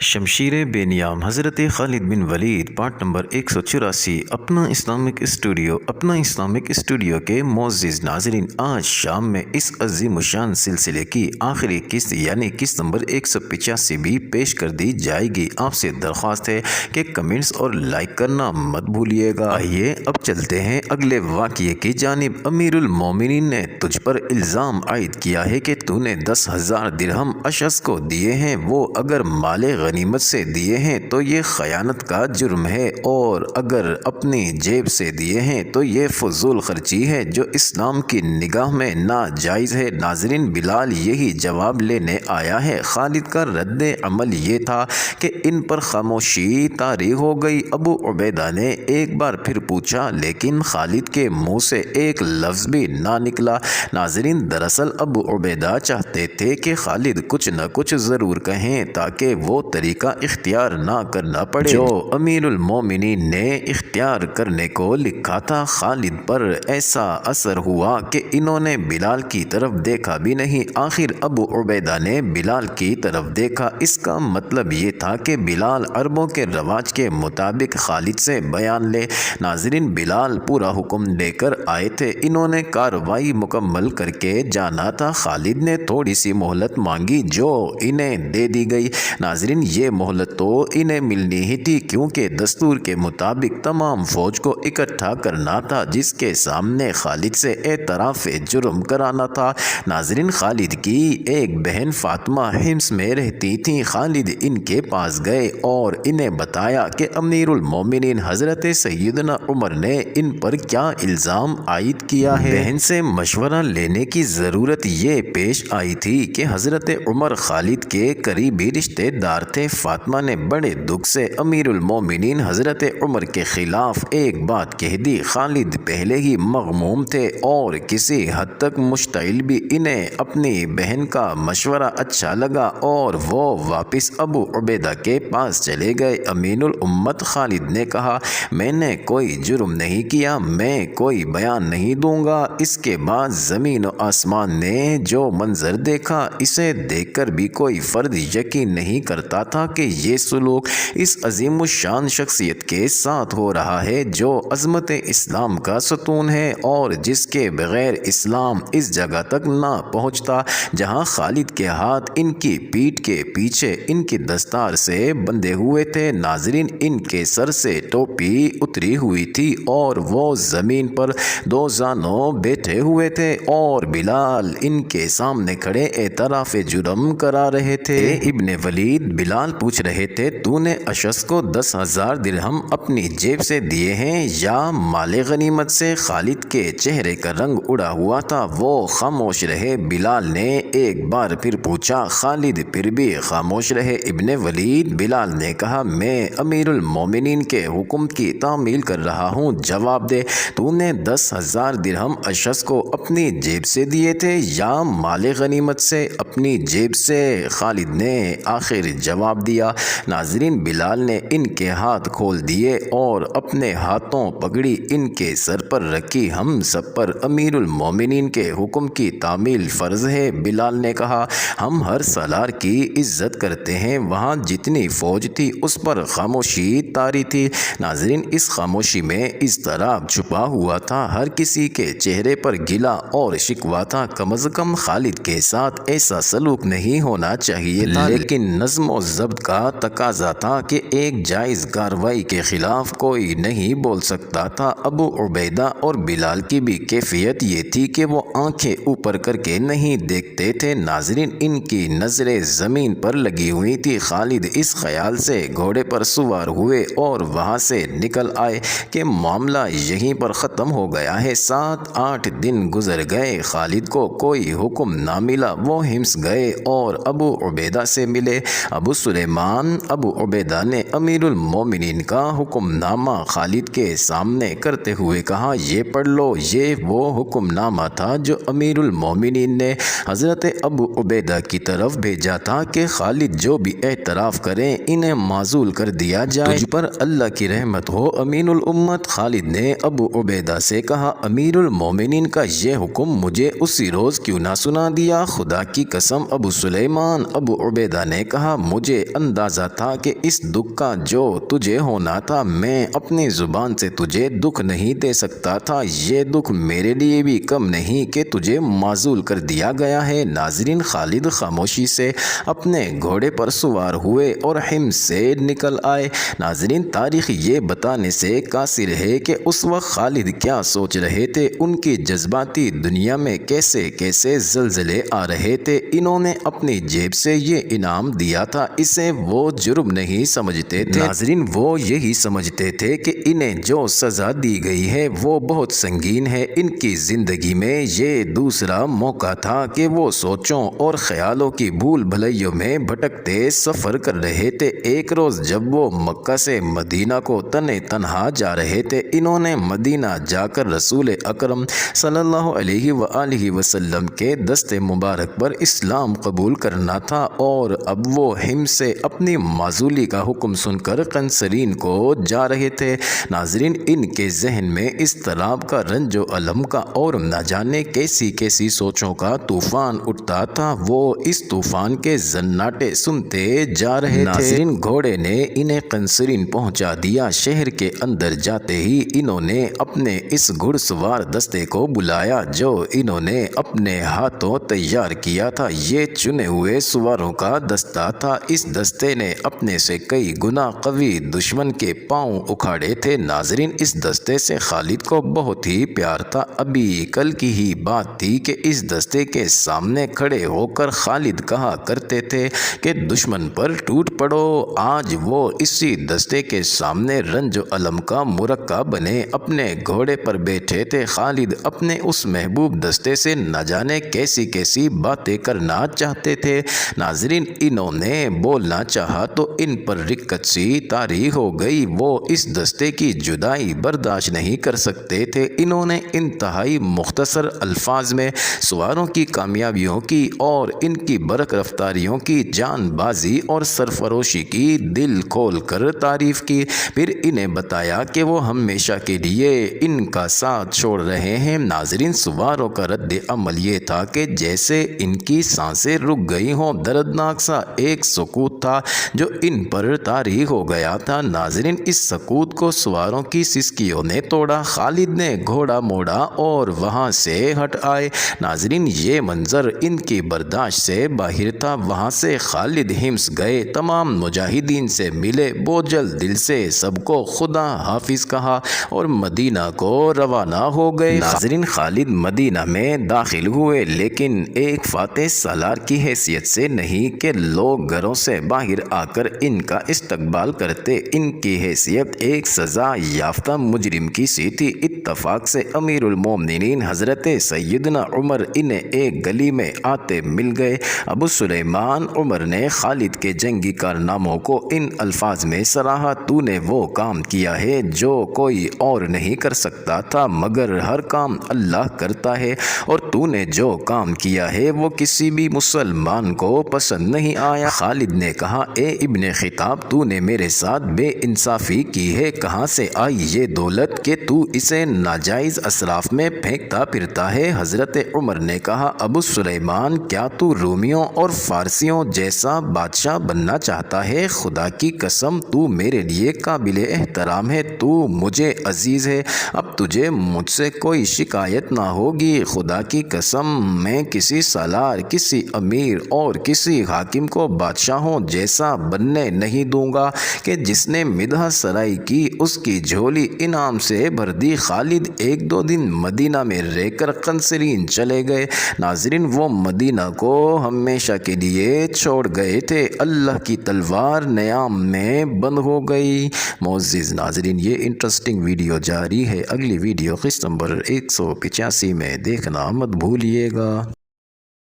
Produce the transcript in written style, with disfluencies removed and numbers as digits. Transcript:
شمشیر بے نیام حضرت خالد بن ولید part number 184 اپنا اسلامک اسٹوڈیو کے معزز ناظرین، آج شام میں اس عظیم الشان سلسلے کی آخری قسط یعنی قسط نمبر 185 بھی پیش کر دی جائے گی۔ آپ سے درخواست ہے کہ کمنٹس اور لائک کرنا مت بھولیے گا۔ آئیے اب چلتے ہیں اگلے واقعے کی جانب۔ امیر المومنین نے تجھ پر الزام عائد کیا ہے کہ تو نے 10,000 درہم اشعث کو دیے ہیں، وہ اگر مال غنیمت سے دیے ہیں تو یہ خیانت کا جرم ہے، اور اگر اپنی جیب سے دیے ہیں تو یہ فضول خرچی ہے جو اسلام کی نگاہ میں ناجائز ہے۔ ناظرین، بلال یہی جواب لینے آیا ہے۔ خالد کا رد عمل یہ تھا کہ ان پر خاموشی طاری ہو گئی۔ ابو عبیدہ نے ایک بار پھر پوچھا، لیکن خالد کے منہ سے ایک لفظ بھی نہ نکلا۔ ناظرین، دراصل ابو عبیدہ چاہتے تھے کہ خالد کچھ نہ کچھ ضرور کہیں تاکہ وہ طریقہ اختیار نہ کرنا پڑے جو امیر المومنین نے اختیار کرنے کو لکھا تھا۔ خالد پر ایسا اثر ہوا کہ انہوں نے بلال کی طرف دیکھا بھی نہیں۔ آخر ابو عبیدہ نے بلال کی طرف دیکھا۔ اس کا مطلب یہ تھا کہ بلال عربوں کے رواج کے مطابق خالد سے بیان لے۔ ناظرین، بلال پورا حکم لے کر آئے تھے، انہوں نے کارروائی مکمل کر کے جانا تھا۔ خالد نے تھوڑی سی مہلت مانگی جو انہیں دے دی گئی۔ ناظرین، یہ مہلت تو انہیں ملنی ہی تھی کیونکہ دستور کے مطابق تمام فوج کو اکٹھا کرنا تھا جس کے سامنے خالد سے اعتراف جرم کرانا تھا۔ ناظرین، خالد کی ایک بہن فاطمہ حمص میں رہتی تھی۔ خالد ان کے پاس گئے اور انہیں بتایا کہ امیر المومنین حضرت سیدنا عمر نے ان پر کیا الزام عائد کیا ہے۔ بہن سے مشورہ لینے کی ضرورت یہ پیش آئی تھی کہ حضرت عمر خالد کے قریبی رشتے دار تھے۔ فاطمہ نے بڑے دکھ سے امیر المومنین حضرت عمر کے خلاف ایک بات کہہ دی۔ خالد پہلے ہی مغموم تھے اور کسی حد تک مشتعل بھی۔ انہیں اپنی بہن کا مشورہ اچھا لگا اور وہ واپس ابو عبیدہ کے پاس چلے گئے۔ امین الامت خالد نے کہا، میں نے کوئی جرم نہیں کیا، میں کوئی بیان نہیں دوں گا۔ اس کے بعد زمین و آسمان نے جو منظر دیکھا، اسے دیکھ کر بھی کوئی فرد یقین نہیں کرتا تھا کہ یہ سلوک اس عظیم الشان شخصیت کے ساتھ ہو رہا ہے جو عظمت اسلام کا ستون ہے اور جس کے بغیر اسلام اس جگہ تک نہ پہنچتا جہاں خالد کے ہاتھ ان کی پیٹھ کے پیچھے ان کی دستار سے بندھے ہوئے تھے۔ ناظرین، ان کے سر سے ٹوپی اتری ہوئی تھی اور وہ زمین پر دو زانوں بیٹھے ہوئے تھے اور بلال ان کے سامنے کھڑے اعتراف جرم کرا رہے تھے۔ ابن ولید، بلال پوچھ رہے تھے، تو نے اشعث کو 10,000 درہم اپنی جیب سے دیے ہیں یا مال غنیمت سے؟ خالد کے چہرے کا رنگ اڑا ہوا تھا، وہ خاموش رہے۔ بلال نے ایک بار پھر پوچھا، خالد پھر بھی خاموش رہے۔ ابن ولید، بلال نے کہا، میں امیر المومنین کے حکم کی تعمیل کر رہا ہوں، جواب دے، تو نے 10,000 درہم اشعث کو اپنی جیب سے دیے تھے یا مال غنیمت سے اپنی جیب سے؟ خالد نے آخر جواب دیا۔ ناظرین، بلال نے ان کے ہاتھ کھول دیے اور اپنے ہاتھوں پگڑی ان کے سر پر رکھی۔ ہم سب پر امیر المومنین کے حکم کی تعمیل فرض ہے، بلال نے کہا۔ ہم ہر سالار کی عزت کرتے ہیں۔ وہاں جتنی فوج تھی اس پر خاموشی طاری تھی۔ ناظرین، اس خاموشی میں اضطراب چھپا ہوا تھا، ہر کسی کے چہرے پر گلہ اور شکوہ تھا۔ کم از کم خالد کے ساتھ ایسا سلوک نہیں ہونا چاہیے تھا، لیکن نظم و ضبط کا تقاضا تھا کہ ایک جائز کارروائی کے خلاف کوئی نہیں بول سکتا تھا۔ ابو عبیدہ اور بلال کی بھی کیفیت یہ تھی کہ وہ آنکھیں اوپر کر کے نہیں دیکھتے تھے۔ ناظرین، ان کی نظریں زمین پر لگی ہوئی تھی۔ خالد اس خیال سے گھوڑے پر سوار ہوئے اور وہاں سے نکل آئے کہ معاملہ یہیں پر ختم ہو گیا ہے۔ 7-8 دن گزر گئے، خالد کو کوئی حکم نہ ملا۔ وہ حمص گئے اور ابو عبیدہ سے ملے۔ ابو سلیمان، ابو عبیدہ نے امیر المومنین کا حکم نامہ خالد کے سامنے کرتے ہوئے کہا، یہ پڑھ لو۔ یہ وہ حکم نامہ تھا جو امیر المومنین نے حضرت ابو عبیدہ کی طرف بھیجا تھا کہ خالد جو بھی اعتراف کریں انہیں معزول کر دیا جائے۔ تجھ پر اللہ کی رحمت ہو امین الامت۔ خالد نے ابو عبیدہ سے کہا، امیر المومنین کا یہ حکم مجھے اسی روز کیوں نہ سنا دیا؟ خدا کی قسم ابو سلیمان، ابو عبیدہ نے کہا، مجھ مجھے اندازہ تھا کہ اس دکھ کا جو تجھے ہونا تھا میں اپنی زبان سے تجھے دکھ نہیں دے سکتا تھا۔ یہ دکھ میرے لیے بھی کم نہیں کہ تجھے معزول کر دیا گیا ہے۔ ناظرین، خالد خاموشی سے اپنے گھوڑے پر سوار ہوئے اور حمص سے نکل آئے۔ ناظرین، تاریخ یہ بتانے سے قاصر ہے کہ اس وقت خالد کیا سوچ رہے تھے، ان کی جذباتی دنیا میں کیسے کیسے زلزلے آ رہے تھے۔ انہوں نے اپنی جیب سے یہ انعام دیا تھا، اسے وہ جرم نہیں سمجھتے تھے۔ ناظرین، وہ یہی سمجھتے تھے کہ انہیں جو سزا دی گئی ہے وہ بہت سنگین ہے۔ ان کی زندگی میں یہ دوسرا موقع تھا کہ وہ سوچوں اور خیالوں کی بھول بھلیوں میں بھٹکتے سفر کر رہے تھے۔ ایک روز جب وہ مکہ سے مدینہ کو تنے تنہا جا رہے تھے، انہوں نے مدینہ جا کر رسول اکرم صلی اللہ علیہ وآلہ وسلم کے دست مبارک پر اسلام قبول کرنا تھا، اور اب وہ حمص سے اپنی معزولی کا حکم سن کر قنسرین کو جا رہے تھے۔ ناظرین، ان کے ذہن میں اضطراب کا، رنج و الم کا اور نہ جانے کیسی کیسی سوچوں کا طوفان اٹھتا تھا۔ وہ اس طوفان کے زناٹے سنتے جا رہے تھے۔ ناظرین، گھوڑے نے انہیں قنسرین پہنچا دیا۔ شہر کے اندر جاتے ہی انہوں نے اپنے اس گھڑ سوار دستے کو بلایا جو انہوں نے اپنے ہاتھوں تیار کیا تھا۔ یہ چنے ہوئے سواروں کا دستہ تھا۔ اس دستے نے اپنے سے کئی گنا قوی دشمن کے پاؤں اکھاڑے تھے۔ ناظرین، اس دستے سے خالد کو بہت ہی پیار تھا۔ ابھی کل کی ہی بات تھی کہ اس دستے کے سامنے کھڑے ہو کر خالد کہا کرتے تھے کہ دشمن پر ٹوٹ پڑو۔ آج وہ اسی دستے کے سامنے رنج و الم کا مرقع بنے اپنے گھوڑے پر بیٹھے تھے۔ خالد اپنے اس محبوب دستے سے نہ جانے کیسی کیسی باتیں کرنا چاہتے تھے۔ ناظرین، انہوں نے بولنا چاہا تو ان پر رکت سی طاری ہو گئی۔ وہ اس دستے کی جدائی برداشت نہیں کر سکتے تھے۔ انہوں نے انتہائی مختصر الفاظ میں سواروں کی کامیابیوں کی اور ان کی برق رفتاریوں کی، جان بازی اور سرفروشی کی دل کھول کر تعریف کی۔ پھر انہیں بتایا کہ وہ ہمیشہ کے لیے ان کا ساتھ چھوڑ رہے ہیں۔ ناظرین، سواروں کا رد عمل یہ تھا کہ جیسے ان کی سانسیں رک گئی ہوں۔ دردناک سا ایک سکوت تھا جو ان پر طاری ہو گیا تھا۔ ناظرین، اس سکوت کو سواروں کی سسکیوں نے توڑا۔ خالد نے گھوڑا موڑا اور وہاں سے ہٹ آئے۔ ناظرین، یہ منظر ان کی برداشت سے باہر تھا۔ وہاں سے خالد حمص گئے، تمام مجاہدین سے ملے، بوجھل دل سے سب کو خدا حافظ کہا اور مدینہ کو روانہ ہو گئے۔ ناظرین، خالد مدینہ میں داخل ہوئے، لیکن ایک فاتح سالار کی حیثیت سے نہیں کہ لوگ گھروں سے باہر آ کر ان کا استقبال کرتے۔ ان کی حیثیت ایک سزا یافتہ مجرم کی سی تھی۔ اتفاق سے امیر المومنین حضرت سیدنا عمر انہیں ایک گلی میں آتے مل گئے۔ ابو سلیمان عمر نے خالد کے جنگی کارناموں کو ان الفاظ میں سراہا: تو نے وہ کام کیا ہے جو کوئی اور نہیں کر سکتا تھا، مگر ہر کام اللہ کرتا ہے، اور تو نے جو کام کیا ہے وہ کسی بھی مسلمان کو پسند نہیں آیا۔ خالد نے کہا: اے ابن خطاب، تو نے میرے ساتھ بے انصافی کی ہے۔ کہاں سے آئی یہ دولت کہ تو اسے ناجائز اسراف میں پھینکتا پھرتا ہے؟ حضرت عمر نے کہا: ابو سلیمان، کیا تو رومیوں اور فارسیوں جیسا بادشاہ بننا چاہتا ہے؟ خدا کی قسم، تو میرے لیے قابل احترام ہے، تو مجھے عزیز ہے، اب تجھے مجھ سے کوئی شکایت نہ ہوگی۔ خدا کی قسم، میں کسی سالار، کسی امیر اور کسی حاکم کو بادشاہوں جیسا بننے نہیں دوں گا کہ جس نے مدح سرائی کی اس کی جھولی انعام سے بھر دی۔ خالد ایک دو دن مدینہ میں رہ کر قنسرین چلے گئے۔ ناظرین، وہ مدینہ کو ہمیشہ کے لیے چھوڑ گئے تھے۔ اللہ کی تلوار نیام میں بند ہو گئی۔ معزز ناظرین، یہ انٹرسٹنگ ویڈیو جاری ہے۔ اگلی ویڈیو قسط نمبر 185 میں دیکھنا مت بھولیے گا۔